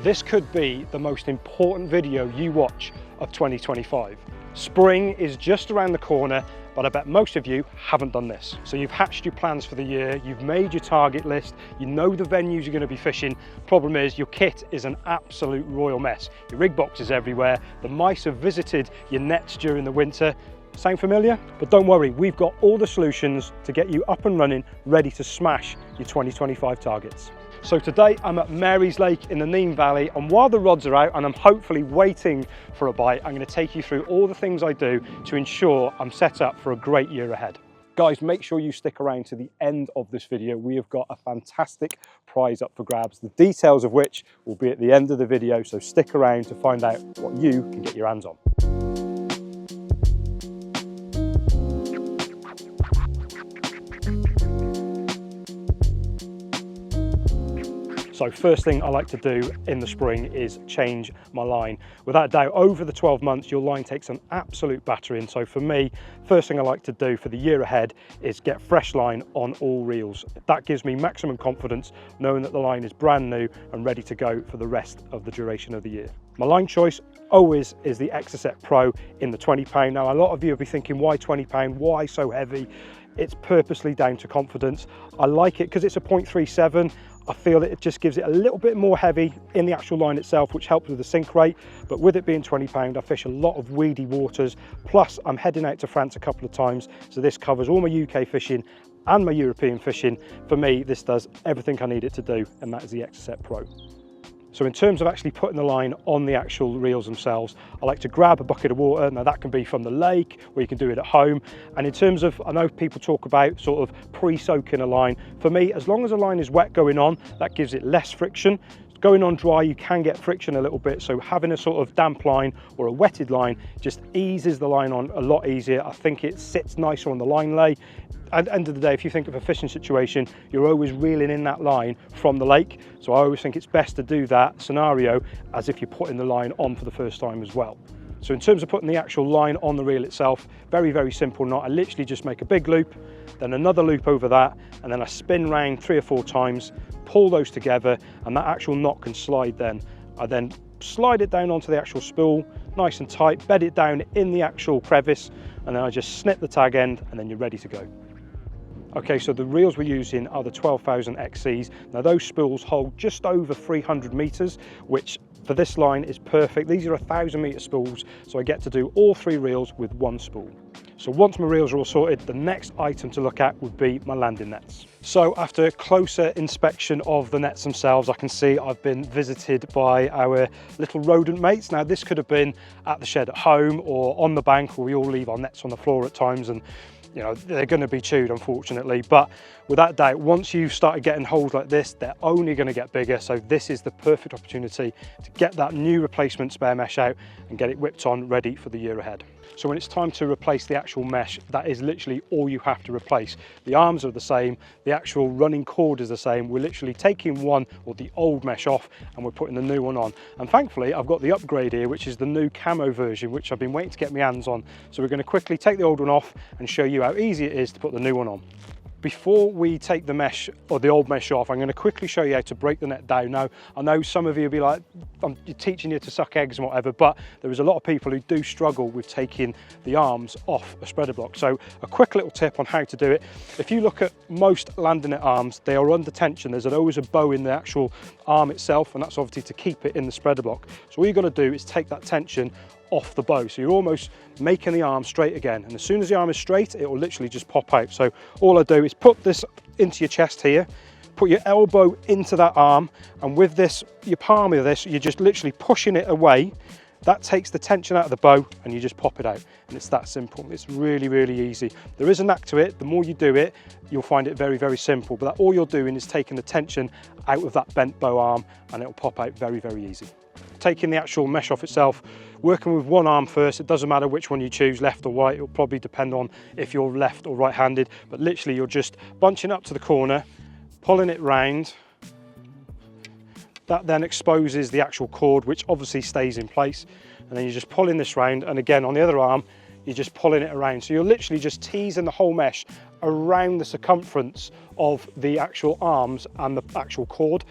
This could be the most important video you watch of 2025. Spring is just around the corner, but I bet most of you haven't done this. So you've hatched your plans for the year, you've made your target list, you know the venues you're going to be fishing. Problem is, your kit is an absolute royal mess. Your rig box is everywhere, the mice have visited your nets during the winter. Sound familiar? But don't worry, we've got all the solutions to get you up and running, ready to smash your 2025 targets. So today I'm at Mary's Lake in the Neem Valley, and while the rods are out and I'm hopefully waiting for a bite, I'm going to take you through all the things I do to ensure I'm set up for a great year ahead. Guys, make sure you stick around to the end of this video. We have got a fantastic prize up for grabs, the details of which will be at the end of the video, so stick around to find out what you can get your hands on. So first thing I like to do in the spring is change my line. Without doubt, over the 12 months, your line takes an absolute battering. So for me, first thing I like to do for the year ahead is get fresh line on all reels. That gives me maximum confidence knowing that the line is brand new and ready to go for the rest of the duration of the year. My line choice always is the Exocet Pro in the 20 pound. Now, a lot of you will be thinking, why 20 pound? Why so heavy? It's purposely down to confidence. I like it because it's a 0.37. I feel it just gives it a little bit more heavy in the actual line itself, which helps with the sink rate. But with it being 20 pound, I fish a lot of weedy waters. Plus, I'm heading out to France a couple of times. So this covers all my UK fishing and my European fishing. For me, this does everything I need it to do, and that is the Exocet Pro. So in terms of actually putting the line on the actual reels themselves, I like to grab a bucket of water. Now that can be from the lake, or you can do it at home. And in terms of, I know people talk about sort of pre-soaking a line. For me, as long as the line is wet going on, that gives it less friction. Going on dry, you can get friction a little bit. So having a sort of damp line or a wetted line just eases the line on a lot easier. I think it sits nicer on the line lay. At the end of the day, if you think of a fishing situation, you're always reeling in that line from the lake. So I always think it's best to do that scenario as if you're putting the line on for the first time as well. So in terms of putting the actual line on the reel itself, very, very simple knot. I literally just make a big loop, then another loop over that, and then I spin round 3 or 4 times, pull those together, and that actual knot can slide then. I then slide it down onto the actual spool, nice and tight, bed it down in the actual crevice, and then I just snip the tag end, and then you're ready to go. Okay, so the reels we're using are the 12,000 XCs. Now those spools hold just over 300 meters, which for this line is perfect. These are 1,000 meter spools, so I get to do all 3 reels with 1 spool. So once my reels are all sorted, the next item to look at would be my landing nets. So after a closer inspection of the nets themselves, I can see I've been visited by our little rodent mates. Now this could have been at the shed at home or on the bank, where we all leave our nets on the floor at times, and you know, they're going to be chewed, unfortunately. But without doubt, once you've started getting holes like this, they're only going to get bigger. So this is the perfect opportunity to get that new replacement spare mesh out and get it whipped on, ready for the year ahead. So when it's time to replace the actual mesh, that is literally all you have to replace. The arms are the same, the actual running cord is the same. We're literally taking one or the old mesh off and we're putting the new one on. And thankfully, I've got the upgrade here, which is the new camo version, which I've been waiting to get my hands on. So we're going to quickly take the old one off and show you how easy it is to put the new one on. Before we take the mesh or the old mesh off, I'm going to quickly show you how to break the net down. Now, I know some of you will be like, I'm teaching you to suck eggs and whatever, but there is a lot of people who do struggle with taking the arms off a spreader block. So a quick little tip on how to do it. If you look at most landing net arms, they are under tension. There's always a bow in the actual arm itself, and that's obviously to keep it in the spreader block. So all you've got to do is take that tension off the bow, so you're almost making the arm straight again, and as soon as the arm is straight, it will literally just pop out. So all I do is put this into your chest here, put your elbow into that arm, and with this, your palm of this, you're just literally pushing it away. That takes the tension out of the bow and you just pop it out, and it's that simple. It's really, really easy. There is a knack to it. The more you do it, you'll find it very, very simple, but all you're doing is taking the tension out of that bent bow arm, and it'll pop out very, very easy. Taking the actual mesh off itself, working with one arm first. It doesn't matter which one you choose, left or right. It'll probably depend on if you're left or right-handed, but literally you're just bunching up to the corner, pulling it round. That then exposes the actual cord, which obviously stays in place, and then you're just pulling this round, and again on the other arm you're just pulling it around. So you're literally just teasing the whole mesh around the circumference of the actual arms and the actual cord.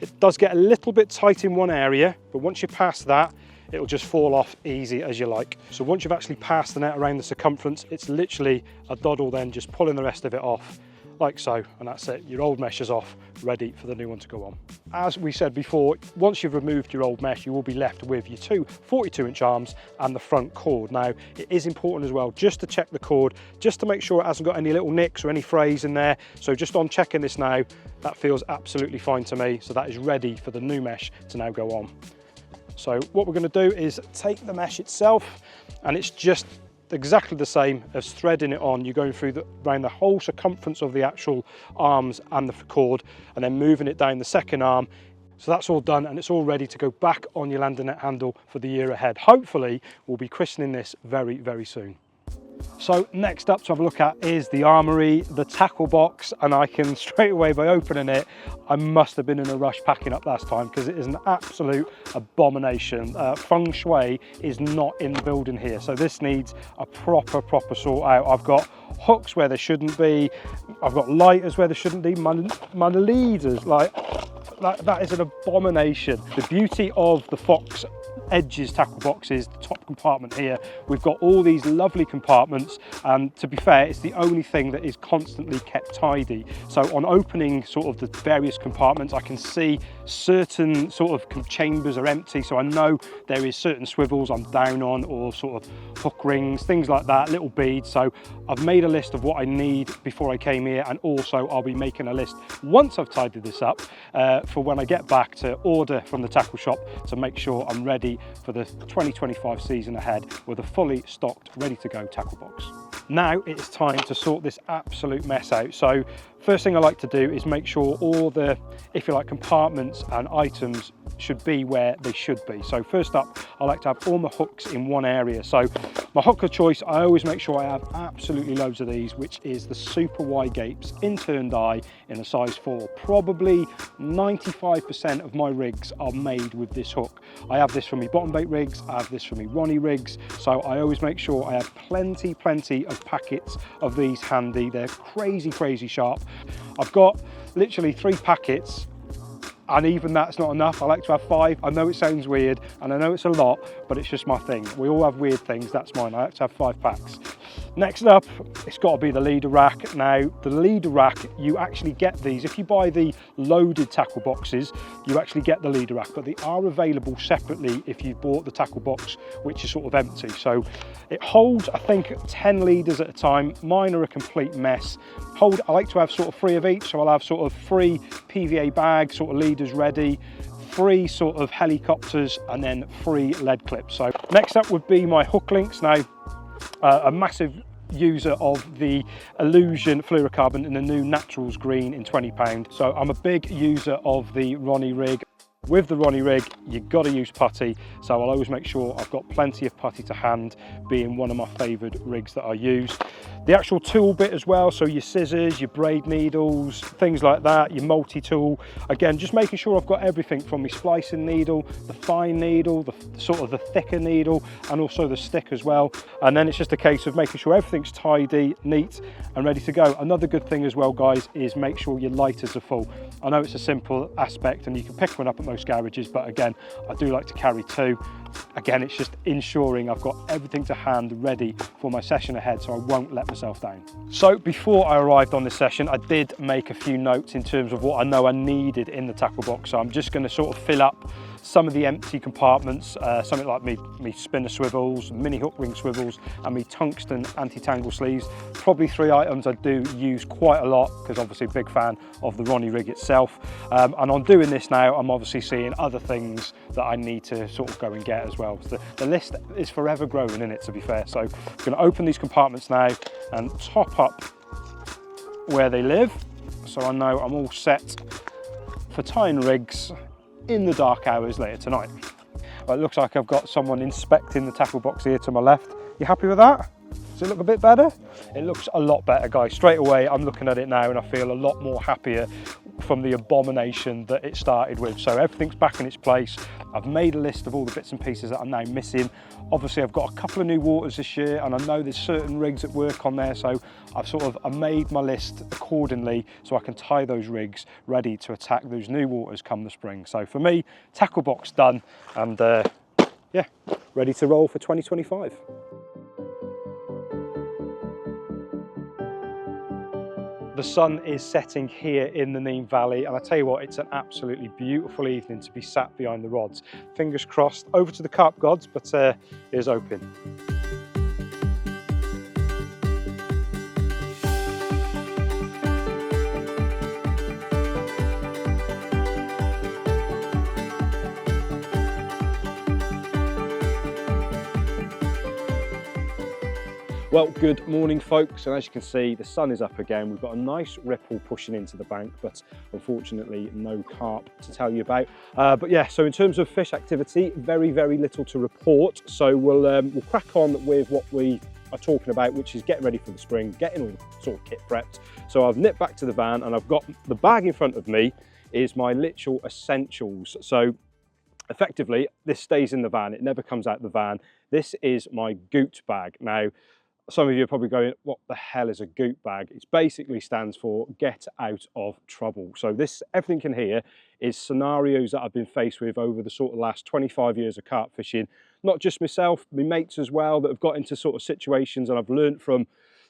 It does get a little bit tight in one area, but once you pass that, it'll just fall off easy as you like. So once you've actually passed the net around the circumference, it's literally a doddle then just pulling the rest of it off like so, and that's it. Your old mesh is off, ready for the new one to go on. As we said before, once you've removed your old mesh, you will be left with your two 42-inch arms and the front cord. Now, it is important as well just to check the cord, just to make sure it hasn't got any little nicks or any frays in there. So just on checking this now, that feels absolutely fine to me. So that is ready for the new mesh to now go on. So what we're going to do is take the mesh itself, and it's just exactly the same as threading it on. You're going through around the whole circumference of the actual arms and the cord, and then moving it down the second arm. So that's all done, and it's all ready to go back on your landing net handle for the year ahead. Hopefully we'll be christening this very, very soon. So next up to have a look at is the armory, the tackle box, and I can straight away, by opening it, I must have been in a rush packing up last time because it is an absolute abomination. Feng shui is not in the building here, so this needs a proper sort out. I've got hooks where there shouldn't be, I've got lighters where there shouldn't be, my leaders, like that is an abomination. The beauty of the Fox Edges tackle box is the top compartment here. We've got all these lovely compartments, and to be fair, it's the only thing that is constantly kept tidy. So on opening sort of the various compartments, I can see certain sort of chambers are empty, so I know there is certain swivels I'm down on, or sort of hook rings, things like that, little beads. So I've made a list of what I need before I came here, and also I'll be making a list once I've tidied this up for when I get back to order from the tackle shop, to make sure I'm ready for the 2025 season ahead with a fully stocked, ready to go tackle box. Now it's time to sort this absolute mess out. So first thing I like to do is make sure all the, if you like, compartments and items should be where they should be. So first up, I like to have all my hooks in one area. So my hook of choice, I always make sure I have absolutely loads of these, which is the super wide gapes inturned eye in a size 4. Probably 95% of my rigs are made with this hook. I have this for my bottom bait rigs, I have this for my Ronnie rigs, so I always make sure I have plenty of packets of these handy. They're crazy sharp. I've got literally 3 packets, and even that's not enough. I like to have 5. I know it sounds weird, and I know it's a lot, but it's just my thing. We all have weird things, that's mine. I like to have 5 packs. Next up, it's got to be the leader rack. Now, the leader rack, you actually get these. If you buy the loaded tackle boxes, you actually get the leader rack, but they are available separately if you bought the tackle box, which is sort of empty. So it holds, I think, 10 leaders at a time. Mine are a complete mess. I like to have sort of 3 of each, so I'll have sort of 3 PVA bags, sort of leaders ready, 3 sort of helicopters, and then 3 lead clips. So next up would be my hook links. Now, a massive user of the Illusion fluorocarbon in the new Naturals green in £20. So I'm a big user of the Ronnie rig. With the Ronnie rig, you've got to use putty, so I'll always make sure I've got plenty of putty to hand, being one of my favoured rigs that I use. The actual tool bit as well, so your scissors, your braid needles, things like that, your multi-tool. Again, just making sure I've got everything from my splicing needle, the fine needle, the sort of the thicker needle, and also the stick as well. And then it's just a case of making sure everything's tidy, neat, and ready to go. Another good thing as well, guys, is make sure your lighters are full. I know it's a simple aspect and you can pick one up at most garages, but again, I do like to carry 2. Again, it's just ensuring I've got everything to hand ready for my session ahead, so I won't let myself down. So before I arrived on this session, I did make a few notes in terms of what I know I needed in the tackle box. So I'm just going to sort of fill up some of the empty compartments, something like me spinner swivels, mini hook ring swivels, and me tungsten anti-tangle sleeves. Probably 3 items I do use quite a lot, because obviously a big fan of the Ronnie rig itself. And on doing this now, I'm obviously seeing other things that I need to sort of go and get as well. So the list is forever growing, in it, to be fair. So I'm going to open these compartments now and top up where they live, so I know I'm all set for tying rigs in the dark hours later tonight. Well, it looks like I've got someone inspecting the tackle box here to my left. You happy with that? Does it look a bit better? It looks a lot better, guys. Straight away, I'm looking at it now and I feel a lot more happier from the abomination that it started with. So everything's back in its place. I've made a list of all the bits and pieces that I'm now missing. Obviously I've got a couple of new waters this year, and I know there's certain rigs that work on there, so I've made my list accordingly so I can tie those rigs ready to attack those new waters come the spring. So for me, tackle box done, and yeah, ready to roll for 2025. The sun is setting here in the Neem Valley, and I tell you what, it's an absolutely beautiful evening to be sat behind the rods. Fingers crossed over to the carp gods, but here's hoping. Well, good morning folks, and as you can see, the sun is up again. We've got a nice ripple pushing into the bank, but unfortunately no carp to tell you about. But yeah, so in terms of fish activity, very little to report. So we'll crack on with what we are talking about, which is getting ready for the spring, getting all sort of kit prepped. So I've nipped back to the van, and I've got the bag in front of me is my literal essentials. So effectively, this stays in the van, it never comes out the van. This is my Goot Bag. Now, some of you are probably going, what the hell is a Goot Bag? It basically stands for get out of trouble. So this, everything in here is scenarios that I've been faced with over the sort of last 25 years of carp fishing. Not just myself, my mates as well, that have got into sort of situations, and I've learned from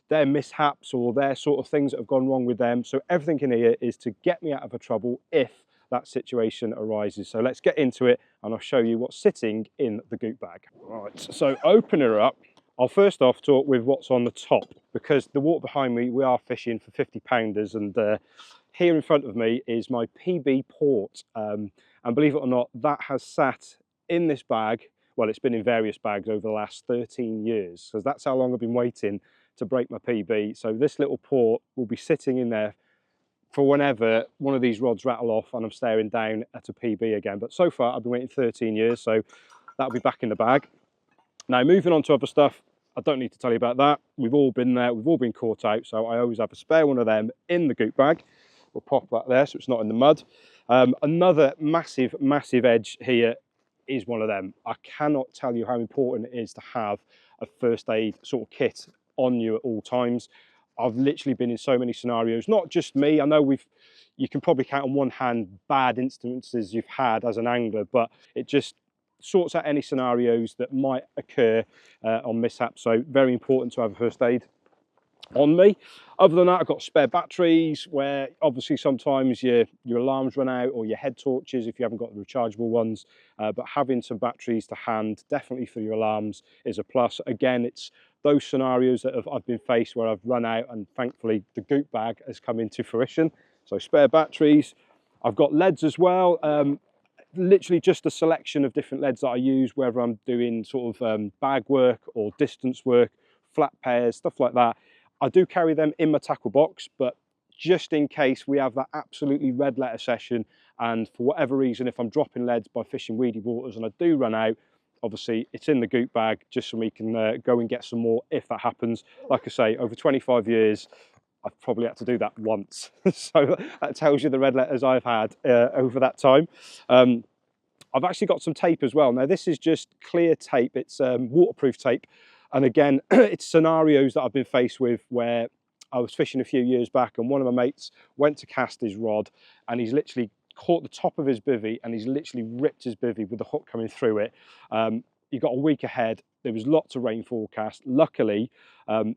their mishaps or their sort of things that have gone wrong with them. So everything in here is to get me out of a trouble if that situation arises. So let's get into it, and I'll show you what's sitting in the Goot Bag. Right, so open her up. I'll first off talk with what's on the top, because the water behind me, we are fishing for 50 pounders, and here in front of me is my PB port, and believe it or not, that has sat in this bag. Well, it's been in various bags over the last 13 years, because that's how long I've been waiting to break my PB. So this little port will be sitting in there for whenever one of these rods rattle off and I'm staring down at a PB again. But so far I've been waiting 13 years, so that'll be back in the bag. Now, moving on to other stuff, I don't need to tell you about that. We've all been there, we've all been caught out, so I always have a spare one of them in the Goot Bag. We'll pop that there so it's not in the mud. Another massive edge here is one of them. I cannot tell you how important it is to have a first aid sort of kit on you at all times. I've literally been in so many scenarios, not just me. I know you can probably count on one hand bad instances you've had as an angler, but it just sorts out any scenarios that might occur on mishaps. So very important to have a first aid on me. Other than that, I've got spare batteries, where obviously sometimes your alarms run out, or your head torches if you haven't got the rechargeable ones, but having some batteries to hand definitely for your alarms is a plus. Again, it's those scenarios that I've been faced where I've run out, and thankfully the Goot Bag has come into fruition. So spare batteries. I've got leads as well. Literally just a selection of different leads that I use, whether I'm doing sort of bag work or distance work, flat pairs, stuff like that. I do carry them in my tackle box, but just in case we have that absolutely red letter session, and for whatever reason, if I'm dropping leads by fishing weedy waters and I do run out, obviously it's in the Goot Bag just so we can go and get some more if that happens. Like I say, over 25 years, I've probably had to do that once. So that tells you the red letters I've had over that time. I've actually got some tape as well. Now this is just clear tape, it's waterproof tape. And again, it's scenarios that I've been faced with where I was fishing a few years back, and one of my mates went to cast his rod, and he's literally caught the top of his bivvy, and he's literally ripped his bivvy with the hook coming through it. You got a week ahead. There was lots of rain forecast. Luckily,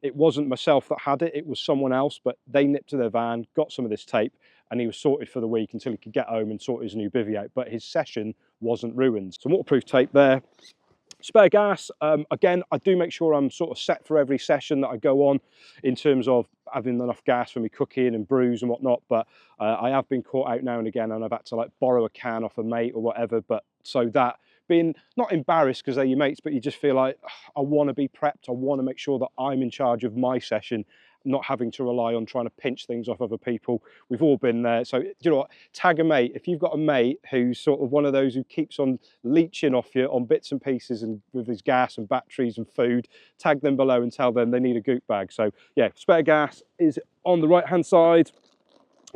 it wasn't myself that had it, it was someone else, but they nipped to their van, got some of this tape, and he was sorted for the week until he could get home and sort his new bivvy out. But his session wasn't ruined. So waterproof tape there. Spare gas, again, I do make sure I'm sort of set for every session that I go on in terms of having enough gas for me cooking and brews and whatnot, but I have been caught out now and again, and I've had to like borrow a can off a mate or whatever. But so that, being not embarrassed because they're your mates, but you just feel like, I want to be prepped, I want to make sure that I'm in charge of my session, not having to rely on trying to pinch things off other people. We've all been there. So you know what, tag a mate. If you've got a mate who's sort of one of those who keeps on leeching off you on bits and pieces and with his gas and batteries and food, tag them below and tell them they need a Goot Bag. So yeah, spare gas is on the right hand side.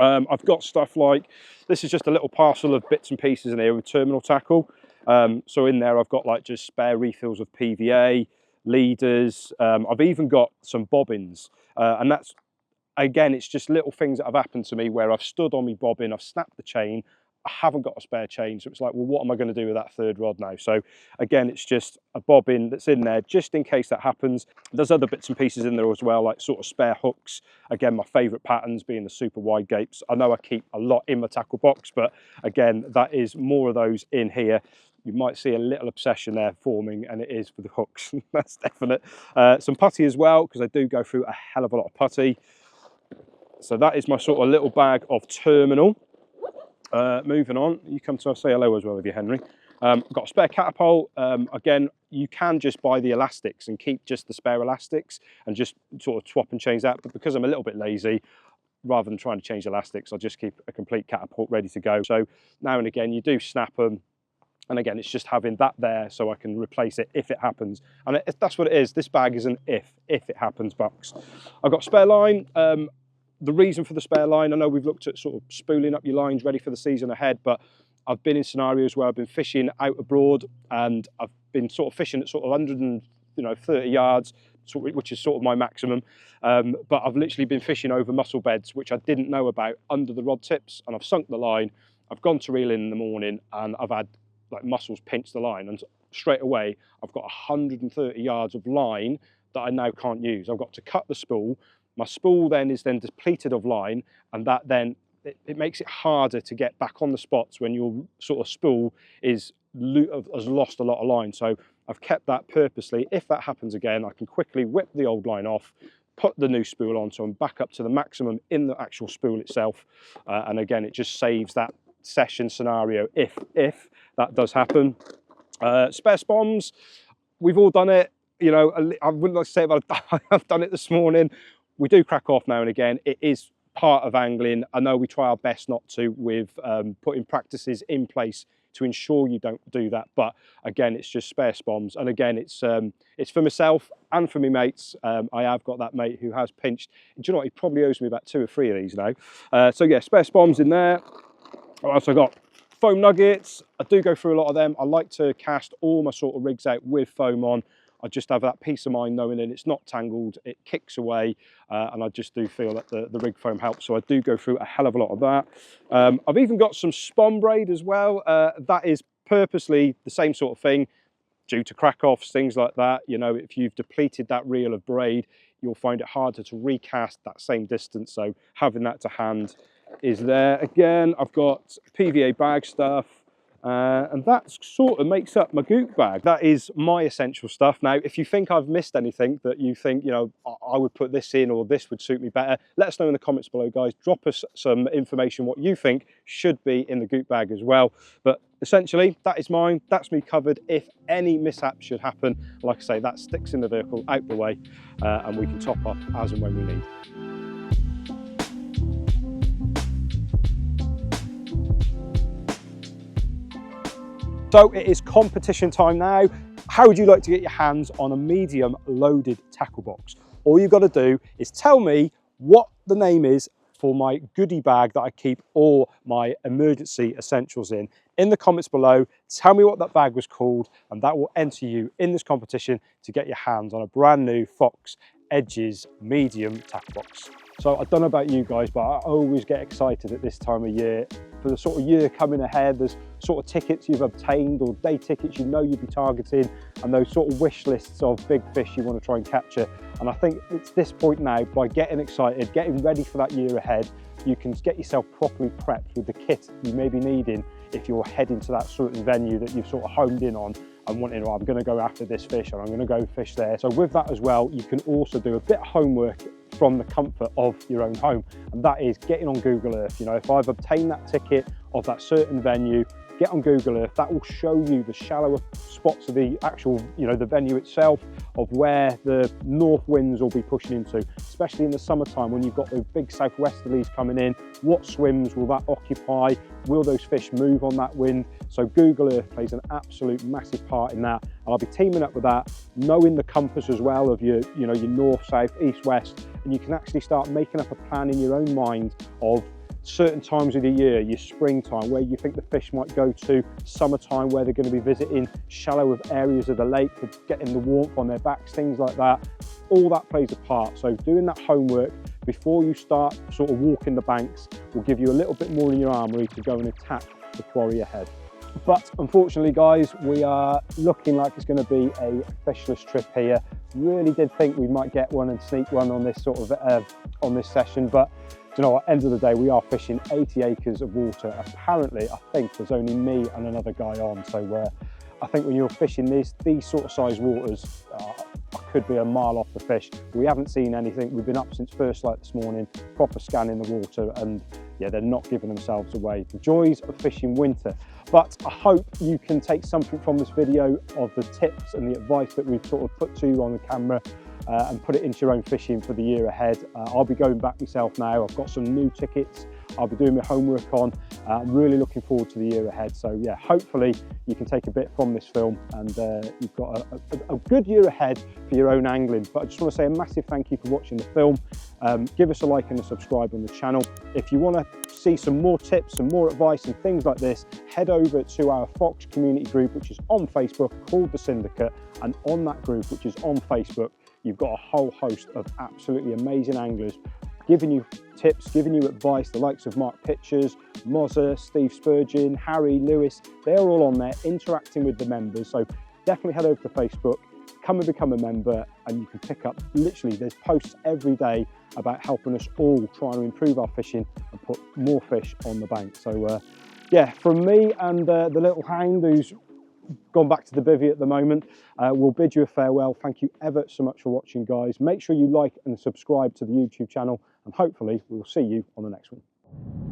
I've got stuff like, this is just a little parcel of bits and pieces in here with terminal tackle. So in there I've got like just spare refills of PVA, leaders. I've even got some bobbins, and that's, again, it's just little things that have happened to me where I've stood on my bobbin, I've snapped the chain, I haven't got a spare chain, so it's like, well, what am I going to do with that third rod now? So again, it's just a bobbin that's in there just in case that happens. There's other bits and pieces in there as well, like sort of spare hooks. Again, my favourite patterns being the super wide gapes. I know I keep a lot in my tackle box, but again, that is more of those in here. You might see a little obsession there forming, and it is for the hooks. That's definite. Some putty as well, because I do go through a hell of a lot of putty. So that is my sort of little bag of terminal. Moving on, you come to say hello as well with you, Henry. I've got a spare catapult. Again, you can just buy the elastics and keep just the spare elastics and just sort of swap and change that. But because I'm a little bit lazy, rather than trying to change elastics, I'll just keep a complete catapult ready to go. So now and again, you do snap them. And again, it's just having that there so I can replace it if it happens. And that's what it is. This bag is an if it happens box. I've got spare line. The reason for the spare line, I know we've looked at sort of spooling up your lines ready for the season ahead, but I've been in scenarios where I've been fishing out abroad and I've been sort of fishing at sort of 130 yards, which is sort of my maximum. But I've literally been fishing over mussel beds, which I didn't know about, under the rod tips, and I've sunk the line. I've gone to reel in the morning and I've had like mussels pinch the line, and straight away I've got 130 yards of line that I now can't use. I've got to cut the spool. My spool then is depleted of line, and that then it makes it harder to get back on the spots when your sort of spool has lost a lot of line. So I've kept that purposely. If that happens again, I can quickly whip the old line off, put the new spool on, so I'm back up to the maximum in the actual spool itself. And again, it just saves that session scenario if that does happen. Spare spoms, we've all done it. You know, I wouldn't like to say it, but I've done it this morning. We do crack off now and again. It is part of angling. I know we try our best not to with putting practices in place to ensure you don't do that. But again, it's just spare spoms. And again, it's for myself and for my mates. I have got that mate who has pinched. Do you know what? He probably owes me about 2 or 3 of these now. So yeah, spare spoms in there. I've also got foam nuggets. I do go through a lot of them. I like to cast all my sort of rigs out with foam on. I just have that peace of mind knowing that it's not tangled, it kicks away, and I just do feel that the rig foam helps. So I do go through a hell of a lot of that. I've even got some spom braid as well. That is purposely the same sort of thing, due to crack-offs, things like that. You know, if you've depleted that reel of braid, you'll find it harder to recast that same distance. So having that to hand is there. Again, I've got PVA bag stuff. And that sort of makes up my Goot bag. That is my essential stuff. Now, if you think I've missed anything that you think, you know, I would put this in or this would suit me better, let us know in the comments below, guys. Drop us some information what you think should be in the Goot bag as well. But essentially, that is mine. That's me covered. If any mishap should happen, like I say, that sticks in the vehicle out the way, and we can top up as and when we need. So it is competition time now. How would you like to get your hands on a medium loaded tackle box? All you've got to do is tell me what the name is for my goodie bag that I keep all my emergency essentials in the comments below. Tell me what that bag was called, and that will enter you in this competition to get your hands on a brand new Fox Edges medium tackle box. So I don't know about you guys, but I always get excited at this time of year for the sort of year coming ahead. There's sort of tickets you've obtained or day tickets you know you'll be targeting, and those sort of wish lists of big fish you want to try and capture. And I think it's this point now, by getting excited, getting ready for that year ahead, you can get yourself properly prepped with the kit you may be needing if you're heading to that certain venue that you've sort of honed in on and wanting, oh, I'm going to go after this fish and I'm going to go fish there. So with that as well, you can also do a bit of homework from the comfort of your own home, and that is getting on Google Earth. You know, if I've obtained that ticket of that certain venue, get on Google Earth. That will show you the shallower spots of the actual, you know, the venue itself, of where the north winds will be pushing into, especially in the summertime when you've got those big southwesterlies coming in. What swims will that occupy? Will those fish move on that wind? So Google Earth plays an absolute massive part in that. And I'll be teaming up with that, knowing the compass as well of your, you know, your north, south, east, west, and you can actually start making up a plan in your own mind of certain times of the year, your springtime, where you think the fish might go to, summertime, where they're going to be visiting shallower areas of the lake for getting the warmth on their backs, things like that. All that plays a part. So doing that homework before you start sort of walking the banks will give you a little bit more in your armoury to go and attack the quarry ahead. But unfortunately, guys, we are looking like it's going to be a fishless trip here. Really did think we might get one and sneak one on this sort of on this session, but you know, at the end of the day, we are fishing 80 acres of water. Apparently, I think there's only me and another guy on. So I think when you're fishing these sort of size waters, I could be a mile off the fish. We haven't seen anything. We've been up since first light this morning, proper scanning the water, and yeah, they're not giving themselves away. The joys of fishing winter. But I hope you can take something from this video of the tips and the advice that we've sort of put to you on the camera and put it into your own fishing for the year ahead. I'll be going back myself now. I've got some new tickets I'll be doing my homework on. I'm really looking forward to the year ahead. So yeah, hopefully you can take a bit from this film, and you've got a good year ahead for your own angling. But I just want to say a massive thank you for watching the film. Give us a like and a subscribe on the channel. If you want to see some more tips, some more advice and things like this, head over to our Fox community group, which is on Facebook, called the Syndicate. And on that group, which is on Facebook, you've got a whole host of absolutely amazing anglers giving you tips, giving you advice, the likes of Mark Pitchers, Mozza, Steve Spurgeon, Harry, Lewis. They're all on there interacting with the members. So definitely head over to Facebook, come and become a member, and you can pick up, literally there's posts every day about helping us all try to improve our fishing and put more fish on the bank. So yeah, from me and the little hound who's gone back to the bivvy at the moment, we'll bid you a farewell. Thank you ever so much for watching, guys. Make sure you like and subscribe to the YouTube channel, and hopefully we'll see you on the next one.